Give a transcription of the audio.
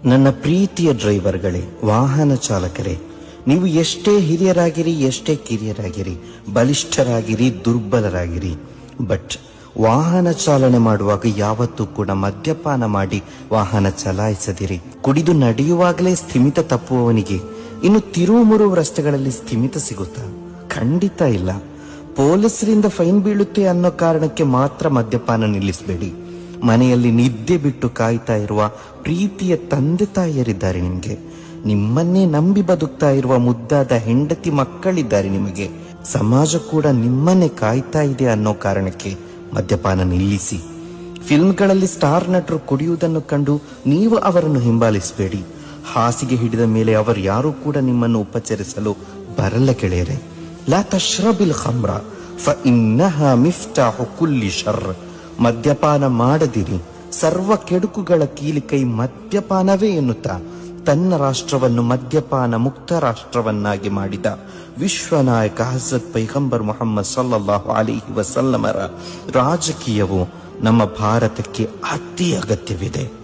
ನನ್ನ ಪ್ರೀತಿಯ ಡ್ರೈವರ್ಗಳೇ, ವಾಹನ ಚಾಲಕರೇ, ನೀವು ಎಷ್ಟೇ ಹಿರಿಯರಾಗಿರಿ, ಎಷ್ಟೇ ಕಿರಿಯರಾಗಿರಿ, ಬಲಿಷ್ಠರಾಗಿರಿ, ದುರ್ಬಲರಾಗಿರಿ, ಬಟ್ ವಾಹನ ಚಾಲನೆ ಮಾಡುವಾಗ ಯಾವತ್ತೂ ಕೂಡ ಮದ್ಯಪಾನ ಮಾಡಿ ವಾಹನ ಚಲಾಯಿಸದಿರಿ. ಕುಡಿದು ನಡೆಯುವಾಗಲೇ ಸ್ಥಿಮಿತ ತಪ್ಪುವವನಿಗೆ ಇನ್ನು ತಿರುಮುರು ರಸ್ತೆಗಳಲ್ಲಿ ಸ್ಥಿಮಿತ ಸಿಗುತ್ತಾ? ಖಂಡಿತ ಇಲ್ಲ. ಪೊಲೀಸರಿಂದ ಫೈನ್ ಬೀಳುತ್ತೆ ಅನ್ನೋ ಕಾರಣಕ್ಕೆ ಮಾತ್ರ ಮದ್ಯಪಾನ ನಿಲ್ಲಿಸಬೇಡಿ. ಮನೆಯಲ್ಲಿ ನಿದ್ದೆ ಬಿಟ್ಟು ಕಾಯ್ತಾ ಇರುವ ಪ್ರೀತಿಯ ತಂದೆ ತಾಯಿಯರಿದ್ದಾರೆ ನಿಮಗೆ. ನಿಮ್ಮನ್ನೇ ನಂಬಿ ಬದುಕ್ತಾ ಇರುವ ಮುದ್ದಾದ ಹೆಂಡತಿ ಮಕ್ಕಳಿದ್ದಾರೆ ನಿಮಗೆ. ಸಮಾಜ ಕೂಡ ನಿಮ್ಮನ್ನೇ ಕಾಯ್ತಾ ಇದೆ ಅನ್ನೋ ಕಾರಣಕ್ಕೆ ಮದ್ಯಪಾನ ನಿಲ್ಲಿಸಿ. ಫಿಲ್ಮ್ಗಳಲ್ಲಿ ಸ್ಟಾರ್ ನಟರು ಕುಡಿಯುವುದನ್ನು ಕಂಡು ನೀವು ಅವರನ್ನು ಹಿಂಬಾಲಿಸಬೇಡಿ. ಹಾಸಿಗೆ ಹಿಡಿದ ಮೇಲೆ ಅವರು ಯಾರೂ ಕೂಡ ನಿಮ್ಮನ್ನು ಉಪಚರಿಸಲು ಬರಲ್ಲ ಗೆಳೆಯರೆ. ಲಾ ತಶ್ರಬಿಲ್ ಖಮ್ರ ಫ ಇನ್ನಹಾ ಮಿಫ್ತಾಹು ಕುಲ್ಲಿ ಶರ್. ಮದ್ಯಪಾನ ಮಾಡದಿರಿ, ಸರ್ವ ಕೆಡುಕುಗಳ ಕೀಲಿಕೈ ಮದ್ಯಪಾನವೇ ಎನ್ನುತ್ತಾ ತನ್ನ ರಾಷ್ಟ್ರವನ್ನು ಮದ್ಯಪಾನ ಮುಕ್ತ ರಾಷ್ಟ್ರವನ್ನಾಗಿ ಮಾಡಿದ ವಿಶ್ವನಾಯಕ ಹಜರತ್ ಪೈಗಂಬರ್ ಮುಹಮ್ಮದ್ ಸಲ್ಲಲ್ಲಾಹು ಅಲೈಹಿ ವಸಲ್ಲಮರ ರಾಜಕೀಯವು ನಮ್ಮ ಭಾರತಕ್ಕೆ ಅತಿ ಅಗತ್ಯವಿದೆ.